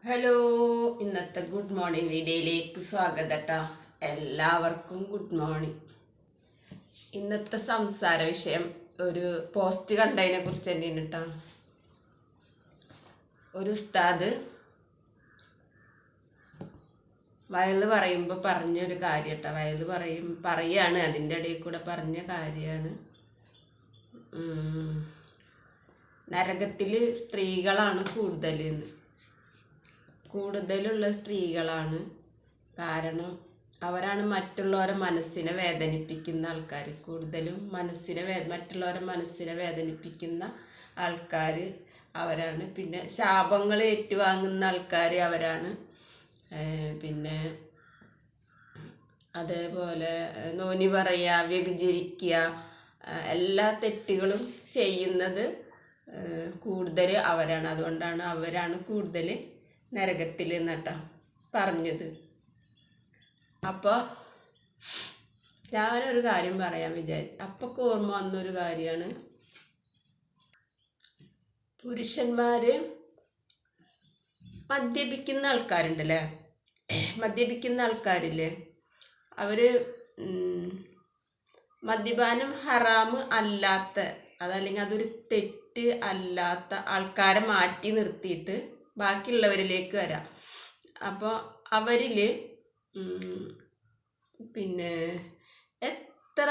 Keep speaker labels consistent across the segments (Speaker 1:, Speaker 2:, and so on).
Speaker 1: Hello, ഇന്നത്തെ good morning വീഡിയോയിലേക്ക് സ്വാഗതം കേട്ടോ. എല്ലാവർക്കും ഗുഡ് മോർണിംഗ്. ഇന്നത്തെ സംസാര വിഷയം ഒരു പോസ്റ്റ് കണ്ടതിനെ കുറിച്ച് തന്നെയാണ് കേട്ടോ. ഒരു ഉസ്താദ് വയല് പറയുമ്പോൾ പറഞ്ഞൊരു കാര്യം കേട്ടോ. വയല് പറയാണ്, അതിൻ്റെ ഇടയിൽ കൂടെ പറഞ്ഞ കാര്യമാണ്. നരകത്തിൽ സ്ത്രീകളാണ് കൂടുതലുള്ള സ്ത്രീകളാണ്. കാരണം അവരാണ് മറ്റുള്ളവരെ മനസ്സിനെ വേദനിപ്പിക്കുന്ന ആൾക്കാർ. കൂടുതലും മറ്റുള്ളവരെ മനസ്സിനെ വേദനിപ്പിക്കുന്ന ആൾക്കാർ അവരാണ്. പിന്നെ ശാപങ്ങൾ ഏറ്റുവാങ്ങുന്ന ആൾക്കാർ അവരാണ്. പിന്നെ അതേപോലെ നോനി പറയുക, വ്യഭിചരിക്കുക, എല്ലാ തെറ്റുകളും ചെയ്യുന്നത് കൂടുതൽ അവരാണ്. അതുകൊണ്ടാണ് അവരാണ് കൂടുതൽ നരകത്തിൽ എന്നിട്ടാ പറഞ്ഞത്. അപ്പോൾ ഞാനൊരു കാര്യം പറയാൻ വിചാരിച്ചു. അപ്പൊക്കെ ഓർമ്മ വന്നൊരു കാര്യമാണ്, പുരുഷന്മാർ മദ്യപിക്കുന്ന ആൾക്കാരുണ്ടല്ലേ, മദ്യപിക്കുന്ന ആൾക്കാരില്ലേ, അവർ മദ്യപാനം ഹറാമ് അല്ലാത്ത, അതല്ലെങ്കിൽ അതൊരു തെറ്റ് അല്ലാത്ത ആൾക്കാരെ മാറ്റി നിർത്തിയിട്ട് ബാക്കിയുള്ളവരിലേക്ക് വരാം. അപ്പോൾ അവരിൽ പിന്നെ എത്ര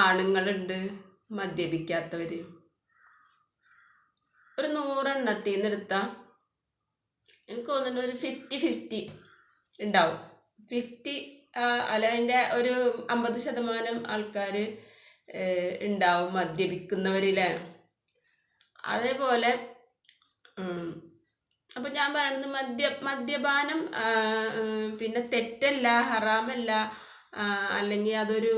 Speaker 1: ആണുങ്ങളുണ്ട് മദ്യപിക്കാത്തവർ? ഒരു 100 എണ്ണത്തിൽ നിന്ന് എടുത്താൽ എനിക്ക് തോന്നുന്നു ഒരു 50-50 ഉണ്ടാവും. 50 അല്ല, അതിൻ്റെ ഒരു 50% ആൾക്കാർ ഉണ്ടാവും മദ്യപിക്കുന്നവരിലെ. അതേപോലെ അപ്പം ഞാൻ പറയുന്നത് മദ്യപാനം പിന്നെ തെറ്റല്ല, ഹറാമല്ല, അല്ലെങ്കിൽ അതൊരു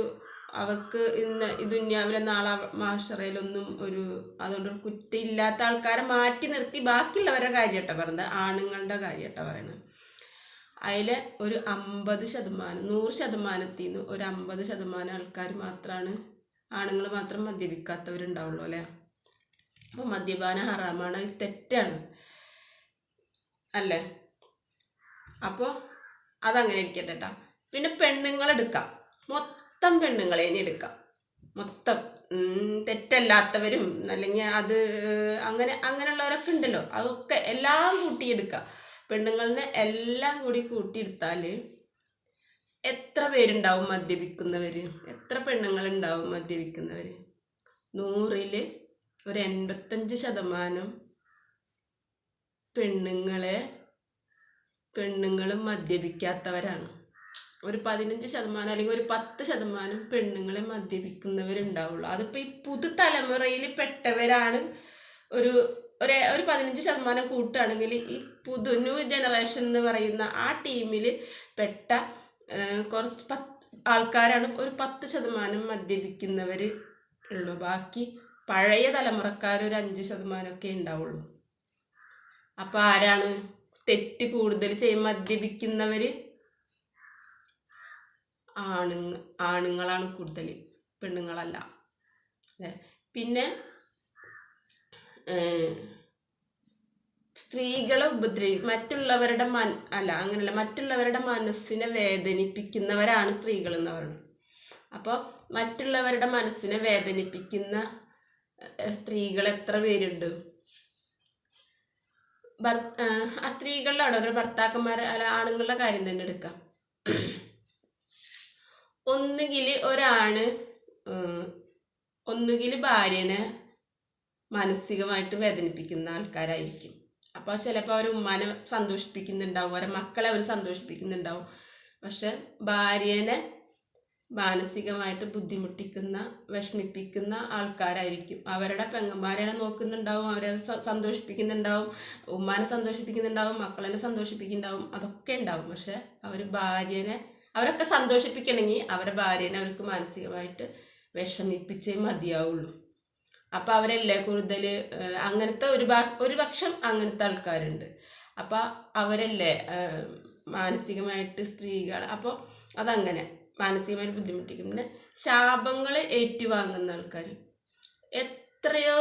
Speaker 1: അവർക്ക് ഇന്ന് ഈ ദുന്യാവിലെ നാളെ മാഷറയിലൊന്നും അതുകൊണ്ട് കുറ്റമില്ലാത്ത ആൾക്കാരെ മാറ്റി നിർത്തി ബാക്കിയുള്ളവരുടെ കാര്യമായിട്ടാണ് പറയുന്നത്, ആണുങ്ങളുടെ കാര്യമായിട്ടാണ് പറയുന്നത്. അതിൽ ഒരു 50%, 100%ത്തിൽ നിന്ന് ഒരു 50% ആൾക്കാർ മാത്രമാണ്, ആണുങ്ങൾ മാത്രം മദ്യപിക്കാത്തവരുണ്ടാവുള്ളൂ അല്ലേ. അപ്പോൾ മദ്യപാനം ഹറാമാണ്, തെറ്റാണ് അല്ലേ. അപ്പോൾ അതങ്ങനെ ഇരിക്കട്ടെ കേട്ടോ. പിന്നെ പെണ്ണുങ്ങളെടുക്കാം, മൊത്തം പെണ്ണുങ്ങളെ ഇനി എടുക്കാം, മൊത്തം തെറ്റല്ലാത്തവരും അല്ലെങ്കിൽ അത് അങ്ങനെയുള്ളവരൊക്കെ ഉണ്ടല്ലോ, അതൊക്കെ എല്ലാം കൂട്ടിയെടുക്കാം. പെണ്ണുങ്ങളിനെ എല്ലാം കൂടി കൂട്ടിയെടുത്താൽ എത്ര പേരുണ്ടാവും മദ്യപിക്കുന്നവർ? എത്ര പെണ്ണുങ്ങളുണ്ടാവും മദ്യപിക്കുന്നവർ? 100ൽ ഒരു 85% പെണ്ണുങ്ങളും മദ്യപിക്കാത്തവരാണ്. ഒരു 15% അല്ലെങ്കിൽ ഒരു 10% പെണ്ണുങ്ങളെ മദ്യപിക്കുന്നവരുണ്ടാവുള്ളൂ. അതിപ്പോൾ ഈ പുതുതലമുറയിൽ പെട്ടവരാണ്. ഒരു 15% കൂട്ടുകയാണെങ്കിൽ ഈ ന്യൂ ജനറേഷൻ എന്ന് പറയുന്ന ആ ടീമിൽ പെട്ട കുറച്ച് ആൾക്കാരാണ്, ഒരു 10% മദ്യപിക്കുന്നവർ ഉള്ളൂ. ബാക്കി പഴയ തലമുറക്കാർ ഒരു 5% ഉണ്ടാവുള്ളൂ. അപ്പോൾ ആരാണ് തെറ്റ് കൂടുതൽ ചെയ്യും? മദ്യപിക്കുന്നവർ ആണുങ്ങളാണ് കൂടുതൽ, പെണ്ണുങ്ങളല്ല അല്ലേ. പിന്നെ സ്ത്രീകളെ മറ്റുള്ളവരുടെ മറ്റുള്ളവരുടെ മനസ്സിനെ വേദനിപ്പിക്കുന്നവരാണ് സ്ത്രീകൾ എന്ന് പറയുന്നത്. അപ്പോൾ മറ്റുള്ളവരുടെ മനസ്സിനെ വേദനിപ്പിക്കുന്ന സ്ത്രീകൾ എത്ര പേരുണ്ട്? ആ സ്ത്രീകളുടെ അവിടെ ഒരു ഭർത്താക്കന്മാർ അല്ല, ആണുങ്ങളുടെ കാര്യം തന്നെ എടുക്കാം. ഒന്നുകിൽ ഭാര്യനെ മാനസികമായിട്ട് വേദനിപ്പിക്കുന്ന ആൾക്കാരായിരിക്കും. അപ്പോൾ ചിലപ്പോൾ അവർ ഉമ്മാനെ സന്തോഷിപ്പിക്കുന്നുണ്ടാവും, അവരെ മക്കളെ അവർ സന്തോഷിപ്പിക്കുന്നുണ്ടാവും. പക്ഷെ ഭാര്യനെ മാനസികമായിട്ട് ബുദ്ധിമുട്ടിക്കുന്ന, വിഷമിപ്പിക്കുന്ന ആൾക്കാരായിരിക്കും. അവരുടെ പെങ്ങന്മാരെ നോക്കുന്നുണ്ടാവും, അവരെ സന്തോഷിപ്പിക്കുന്നുണ്ടാവും, ഉമ്മാനെ സന്തോഷിപ്പിക്കുന്നുണ്ടാവും, മക്കളെ സന്തോഷിപ്പിക്കുന്നുണ്ടാവും, അതൊക്കെ ഉണ്ടാവും. പക്ഷെ അവരൊക്കെ സന്തോഷിപ്പിക്കണമെങ്കിൽ അവരുടെ ഭാര്യനെ അവർക്ക് മാനസികമായിട്ട് വിഷമിപ്പിച്ചേ മതിയാവുള്ളൂ. അപ്പോൾ അവരല്ലേ കൂടുതൽ അങ്ങനത്തെ ഒരു പക്ഷം അങ്ങനത്തെ ആൾക്കാരുണ്ട്. അപ്പോൾ അവരല്ലേ മാനസികമായിട്ട് സ്ത്രീകൾ, അപ്പോൾ അതങ്ങനെ മാനസികമായിട്ട് ബുദ്ധിമുട്ടിക്കും. പിന്നെ ശാപങ്ങൾ ഏറ്റുവാങ്ങുന്ന ആൾക്കാർ, എത്രയോ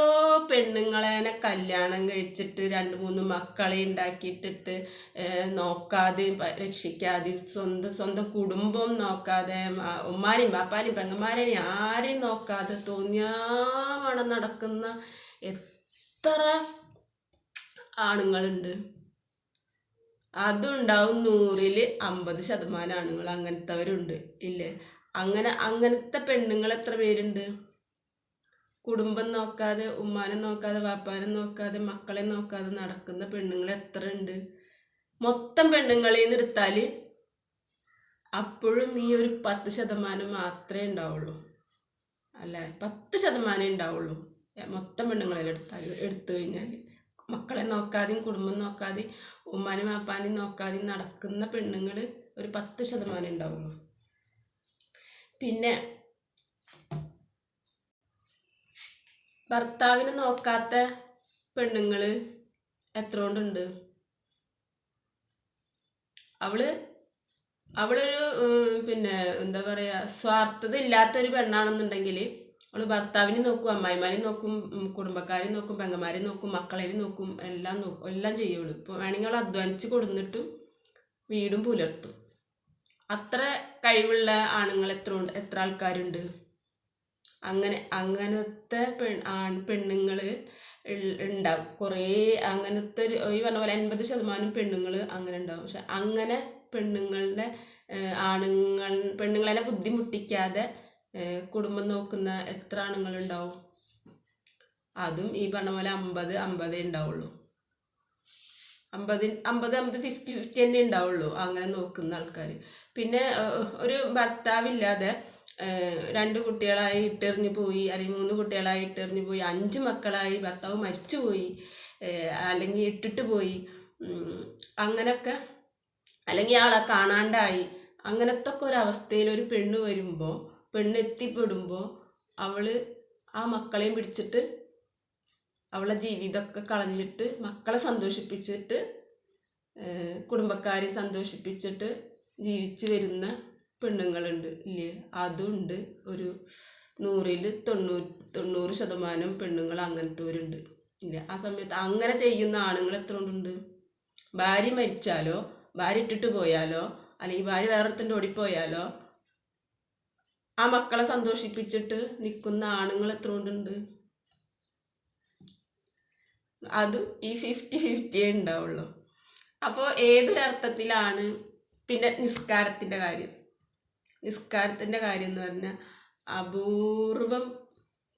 Speaker 1: പെണ്ണുങ്ങളെ കല്യാണം കഴിച്ചിട്ട് 2-3 മക്കളെ ഉണ്ടാക്കിയിട്ടിട്ട് നോക്കാതെ രക്ഷിക്കാതെ സ്വന്തം കുടുംബം നോക്കാതെ ഉമ്മാനെയും പാപ്പാനെയും പെങ്ങന്മാരെയും ആരെയും നോക്കാതെ തോന്നിയാവണം നടക്കുന്ന എത്ര ആണുങ്ങളുണ്ട്. അതുണ്ടാവും 100-ൽ 50% ആണുങ്ങൾ അങ്ങനത്തെവരുണ്ട് ഇല്ലേ? അങ്ങനത്തെ പെണ്ണുങ്ങൾ എത്ര പേരുണ്ട്? കുടുംബം നോക്കാതെ, ഉമ്മാനെ നോക്കാതെ, വാപ്പാനെ നോക്കാതെ, മക്കളെ നോക്കാതെ നടക്കുന്ന പെണ്ണുങ്ങൾ എത്ര ഉണ്ട്? മൊത്തം പെണ്ണുങ്ങളെ എടുത്താൽ അപ്പോഴും ഈ ഒരു 10% മാത്രമേ ഉണ്ടാവുള്ളൂ. അല്ലേ? 10% ഉണ്ടാവുള്ളൂ മൊത്തം പെണ്ണുങ്ങളെ എടുത്തു കഴിഞ്ഞാൽ. മക്കളെ നോക്കാതെയും കുടുംബം നോക്കാതെയും ഉമ്മാനും വാപ്പാനും നോക്കാതെയും നടക്കുന്ന പെണ്ണുങ്ങൾ ഒരു 10% ഉണ്ടാവുള്ളൂ. പിന്നെ ഭർത്താവിനെ നോക്കാത്ത പെണ്ണുങ്ങൾ എത്ര കൊണ്ടുണ്ട്? അവളൊരു പിന്നെ എന്താ പറയുക, സ്വാർത്ഥത ഇല്ലാത്തൊരു പെണ്ണാണെന്നുണ്ടെങ്കിൽ അവൾ ഭർത്താവിനെ നോക്കും, അമ്മായിമാരെ നോക്കും, കുടുംബക്കാരെ നോക്കും, പെങ്ങന്മാരെ നോക്കും, മക്കളെ നോക്കും, എല്ലാം ചെയ്യുള്ളൂ. ഇപ്പോൾ വേണമെങ്കിൽ അവൾ അധ്വാനിച്ച് കൊടുന്നിട്ടും വീടും പുലർത്തും. അത്ര കഴിവുള്ള ആണുങ്ങൾ എത്ര ആൾക്കാരുണ്ട്? അങ്ങനത്തെ പെണ്ണുങ്ങൾ ഉണ്ടാവും കുറേ. അങ്ങനത്തെ ഈ പറഞ്ഞ പോലെ 80% പെണ്ണുങ്ങൾ അങ്ങനെ ഉണ്ടാവും. പക്ഷെ അങ്ങനെ പെണ്ണുങ്ങളെ ബുദ്ധിമുട്ടിക്കാതെ കുടുംബം നോക്കുന്ന എത്ര ആണുങ്ങളുണ്ടാവും? അതും ഈ പറഞ്ഞ പോലെ 50-50 ഉണ്ടാവുള്ളൂ. 50-50 തന്നെ ഉണ്ടാവുള്ളൂ അങ്ങനെ നോക്കുന്ന ആൾക്കാർ. പിന്നെ ഒരു ഭർത്താവില്ലാതെ 2 കുട്ടികളായി ഇട്ടെറിഞ്ഞു പോയി, അല്ലെങ്കിൽ 3 കുട്ടികളായി ഇട്ടെറിഞ്ഞു പോയി, 5 മക്കളായി ഭർത്താവ് മരിച്ചുപോയി, അല്ലെങ്കിൽ ഇട്ടിട്ട് പോയി, അങ്ങനെയൊക്കെ, അല്ലെങ്കിൽ ആളെ കാണാണ്ടായി, അങ്ങനത്തെ ഒക്കെ ഒരവസ്ഥയിൽ ഒരു പെണ്ണെത്തിപ്പെടുമ്പോൾ അവൾ ആ മക്കളെയും പിടിച്ചിട്ട് അവളെ ജീവിതമൊക്കെ കളഞ്ഞിട്ട് മക്കളെ സന്തോഷിപ്പിച്ചിട്ട് കുടുംബക്കാരെ സന്തോഷിപ്പിച്ചിട്ട് ജീവിച്ച് വരുന്ന പെണ്ണുങ്ങളുണ്ട് ഇല്ലേ? അതുണ്ട്. ഒരു 100-ൽ 90% പെണ്ണുങ്ങൾ അങ്ങനത്തെവരുണ്ട് ഇല്ല. ആ സമയത്ത് അങ്ങനെ ചെയ്യുന്ന ആണുങ്ങൾ എത്ര കൊണ്ടുണ്ട്? ഭാര്യ മരിച്ചാലോ, ഭാര്യ ഇട്ടിട്ട് പോയാലോ, അല്ലെങ്കിൽ ഭാര്യ വേറൊരുത്തൻ്റെ ഓടിപ്പോയാലോ ആ മക്കളെ സന്തോഷിപ്പിച്ചിട്ട് നിൽക്കുന്ന ആണുങ്ങൾ എത്ര കൊണ്ടുണ്ട്? അതും ഈ 50-50 ഉണ്ടാവുള്ളൂ. അപ്പോൾ ഏതൊരർത്ഥത്തിലാണ്? പിന്നെ നിസ്കാരത്തിൻ്റെ കാര്യം എന്ന് പറഞ്ഞാൽ അപൂർവം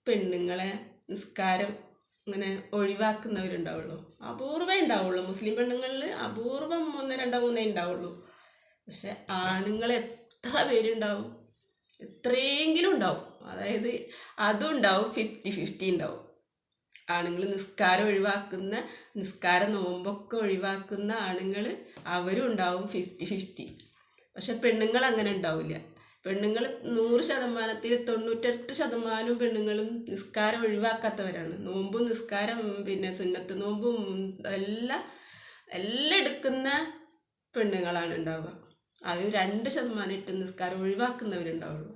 Speaker 1: പെണ്ണുങ്ങളെ നിസ്കാരം ഇങ്ങനെ ഒഴിവാക്കുന്നവരുണ്ടാവുള്ളൂ. അപൂർവമേ ഉണ്ടാവുള്ളൂ. മുസ്ലിം പെണ്ണുങ്ങളിൽ അപൂർവം 1-2-3 ഉണ്ടാവുള്ളൂ. പക്ഷെ ആണുങ്ങൾ എത്ര പേരുണ്ടാവും? എത്രയെങ്കിലും ഉണ്ടാവും. അതായത് അതും ഉണ്ടാവും, 50-50 ഉണ്ടാവും. ആണുങ്ങൾ നിസ്കാരം നോമ്പൊക്കെ ഒഴിവാക്കുന്ന ആണുങ്ങൾ അവരും ഉണ്ടാവും 50-50. പക്ഷെ പെണ്ണുങ്ങൾ അങ്ങനെ ഉണ്ടാവില്ല. പെണ്ണുങ്ങൾ 100%-ൽ 98% പെണ്ണുങ്ങളും നിസ്കാരം ഒഴിവാക്കാത്തവരാണ്. നോമ്പും നിസ്കാരം പിന്നെ സുന്നത്ത് നോമ്പും എല്ലാം എടുക്കുന്ന പെണ്ണുങ്ങളാണ് ഉണ്ടാവുക. അത് 2% ഇട്ട് നിസ്കാരം ഒഴിവാക്കുന്നവരുണ്ടാവുള്ളൂ.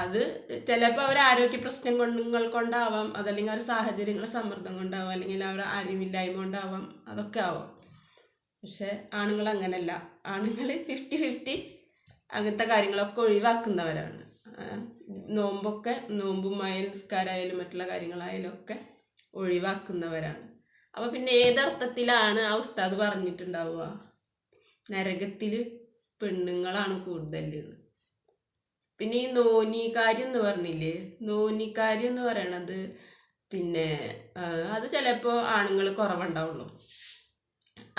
Speaker 1: അത് ചിലപ്പോൾ അവർ ആരോഗ്യ പ്രശ്നങ്ങൾ കൊണ്ടാവാം, അതല്ലെങ്കിൽ അവർ സാഹചര്യങ്ങളുടെ സമ്മർദ്ദം കൊണ്ടാവാം, അല്ലെങ്കിൽ അവർ അറിവില്ലായ്മ കൊണ്ടാവാം, അതൊക്കെ ആവാം. പക്ഷെ ആണുങ്ങൾ അങ്ങനെയല്ല. ആണുങ്ങൾ 50-50 അങ്ങനത്തെ കാര്യങ്ങളൊക്കെ ഒഴിവാക്കുന്നവരാണ്. നോമ്പുമായാലും നിസ്കാരമായാലും മറ്റുള്ള കാര്യങ്ങളായാലും ഒക്കെ ഒഴിവാക്കുന്നവരാണ്. അപ്പോൾ പിന്നെ ഏതർത്ഥത്തിലാണ് ആ ഉസ്താദ് പറഞ്ഞിട്ടുണ്ടാവുക? നരകത്തിൽ പെണ്ണുങ്ങളാണ് കൂടുതൽ. പിന്നെ ഈ നോനിക്കാരി എന്ന് പറഞ്ഞില്ലേ, നോനിക്കാരി എന്ന് പറയണത് പിന്നെ അത് ചിലപ്പോൾ ആണുങ്ങൾ കുറവുണ്ടാവുള്ളൂ.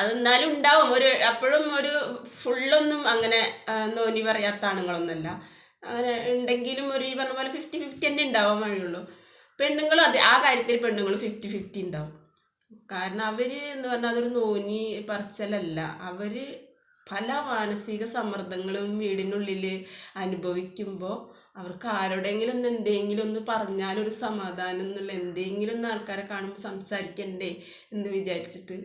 Speaker 1: അതെന്നാലും ഉണ്ടാവും. അപ്പോഴും ഒരു ഫുള്ളൊന്നും അങ്ങനെ നോനി പറയാത്ത ആണുങ്ങളൊന്നുമല്ല. അങ്ങനെ ഉണ്ടെങ്കിലും ഈ പറഞ്ഞ പോലെ 50-50 തന്നെ ഉണ്ടാവാൻ വഴിയുള്ളൂ. പെണ്ണുങ്ങളും ആ കാര്യത്തിൽ പെണ്ണുങ്ങൾ 50-50 ഉണ്ടാവും. കാരണം അവർ എന്ന് പറഞ്ഞാൽ അതൊരു നോനി പറച്ചലല്ല. അവർ പല മാനസിക സമ്മർദ്ദങ്ങളും വീടിനുള്ളിൽ അനുഭവിക്കുമ്പോൾ അവർക്ക് ആരോടെങ്കിലും എന്തെങ്കിലും ഒന്ന് പറഞ്ഞാലൊരു സമാധാനം എന്നുള്ള എന്തെങ്കിലും ആൾക്കാരെ കാണുമ്പോൾ സംസാരിക്കണ്ടേ എന്ന് വിചാരിച്ചിട്ട്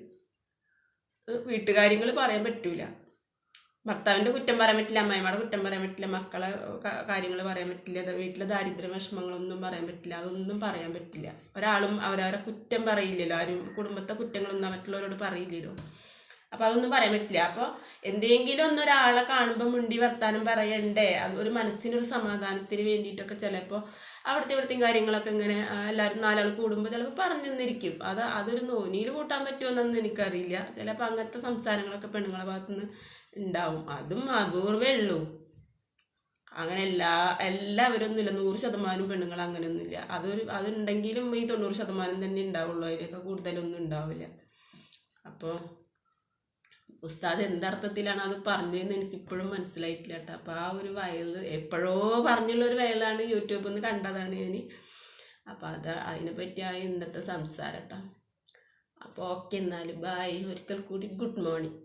Speaker 1: വീട്ടുകാര്യങ്ങൾ പറയാൻ പറ്റൂല. ഭർത്താവിൻ്റെ കുറ്റം പറയാൻ പറ്റില്ല, അമ്മായിമ്മയുടെ കുറ്റം പറയാൻ പറ്റില്ല, മക്കളെ കാര്യങ്ങൾ പറയാൻ പറ്റില്ല, വീട്ടിലെ ദാരിദ്ര്യ വിഷമങ്ങളൊന്നും പറയാൻ പറ്റില്ല, അതൊന്നും പറയാൻ പറ്റില്ല. ഒരാളും അവരവരെ കുറ്റം പറയില്ലല്ലോ, ആരും കുടുംബത്തെ കുറ്റങ്ങളൊന്നും മറ്റുള്ളവരോട് പറയില്ലല്ലോ. അപ്പോൾ അതൊന്നും പറയാൻ പറ്റില്ല. അപ്പോൾ എന്തെങ്കിലും ഒന്നൊരാളെ കാണുമ്പോൾ മുണ്ടി വർത്താനം പറയണ്ടേ, ഒരു മനസ്സിനൊരു സമാധാനത്തിന് വേണ്ടിയിട്ടൊക്കെ ചിലപ്പോൾ ഇവിടുത്തെയും കാര്യങ്ങളൊക്കെ ഇങ്ങനെ എല്ലാവരും നാലാൾ കൂടുമ്പോൾ ചിലപ്പോൾ പറഞ്ഞു തന്നിരിക്കും. അതൊരു നോനിയിൽ കൂട്ടാൻ പറ്റുമെന്നൊന്നും എനിക്കറിയില്ല. ചിലപ്പോൾ അങ്ങനത്തെ സംസാരങ്ങളൊക്കെ പെണ്ണുങ്ങളെ ഭാഗത്തുനിന്ന് ഉണ്ടാവും. അതും അപൂർവേ ഉള്ളൂ. അങ്ങനെ എല്ലാവരും ഒന്നുമില്ല, 100% പെണ്ണുങ്ങൾ അങ്ങനെയൊന്നുമില്ല. അതുണ്ടെങ്കിലും ഈ 90% തന്നെ ഉണ്ടാവുള്ളൂ, അതിനൊക്കെ കൂടുതലൊന്നും ഉണ്ടാവില്ല. അപ്പോൾ ഉസ്താദ് എന്തർത്ഥത്തിലാണ് അത് പറഞ്ഞതെന്ന് എനിക്കിപ്പോഴും മനസ്സിലായിട്ടില്ല കേട്ടോ. അപ്പോൾ ആ ഒരു വയല് എപ്പോഴോ പറഞ്ഞുള്ളൊരു വയലാണ്, യൂട്യൂബിൽ നിന്ന് കണ്ടതാണ് ഞാൻ. അപ്പോൾ അതിനെ പറ്റിയാണ് ഇന്നത്തെ സംസാരം കേട്ടോ. അപ്പോൾ ഓക്കെ, എന്നാൽ ബായ്. ഒരിക്കൽ കൂടി ഗുഡ് മോർണിംഗ്.